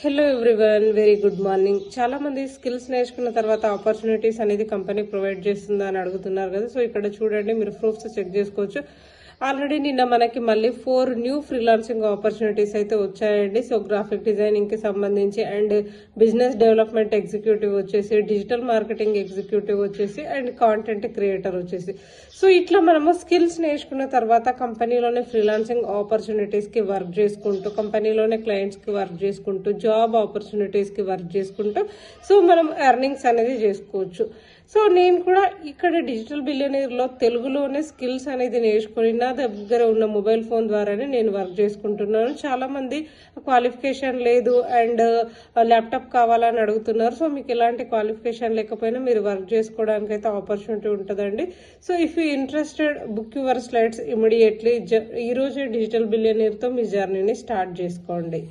Hello everyone, very good morning. చాలా మంది skills నేర్చుకున్న తర్వాత ఆపర్చునిటీస్ అనేది కంపెనీ ప్రొవైడ్ చేస్తుందా అని అడుగుతున్నారు కదా. సో ఇక్కడ చూడండి, మీరు ప్రూఫ్స్ చెక్ చేసుకోవచ్చు. ఆల్రెడీ నిన్న మనకి మళ్ళీ 4 న్యూ ఫ్రీలాన్సింగ్ ఆపర్చునిటీస్ అయితే వచ్చాయండి. సో గ్రాఫిక్ డిజైనింగ్ కి సంబంధించి అండ్ బిజినెస్ డెవలప్మెంట్ ఎగ్జిక్యూటివ్ వచ్చేసి, డిజిటల్ మార్కెటింగ్ ఎగ్జిక్యూటివ్ వచ్చేసి అండ్ కాంటెంట్ క్రియేటర్ వచ్చేసి. సో ఇట్లా మనము స్కిల్స్ నేర్చుకున్న తర్వాత కంపెనీలోనే ఫ్రీలాన్సింగ్ ఆపర్చునిటీస్ కి వర్క్ చేసుకుంటూ, కంపెనీలోనే క్లయింట్స్ కి వర్క్ చేసుకుంటూ, జాబ్ ఆపర్చునిటీస్ కి వర్క్ చేసుకుంటూ సో మనం ఎర్నింగ్స్ అనేది చేసుకోవచ్చు. సో నేను కూడా ఇక్కడ డిజిటల్ బిలియనీర్ లో తెలుగులోనే స్కిల్స్ అనేది నేర్చుకుని నా దగ్గర ఉన్న మొబైల్ ఫోన్ ద్వారానే నేను వర్క్ చేసుకుంటున్నాను. చాలా మంది క్వాలిఫికేషన్ లేదు అండ్ ల్యాప్టాప్ కావాలని అడుగుతున్నారు. సో మీకు ఎలాంటి క్వాలిఫికేషన్ లేకపోయినా మీరు వర్క్ చేసుకోవడానికి అయితే ఆపర్చునిటీ ఉంటుందండి. So if you interested, book your slides immediately. ఈ రోజే డిజిటల్ బిలియనీర్ తో మీ జర్నీని స్టార్ట్ చేసుకోండి.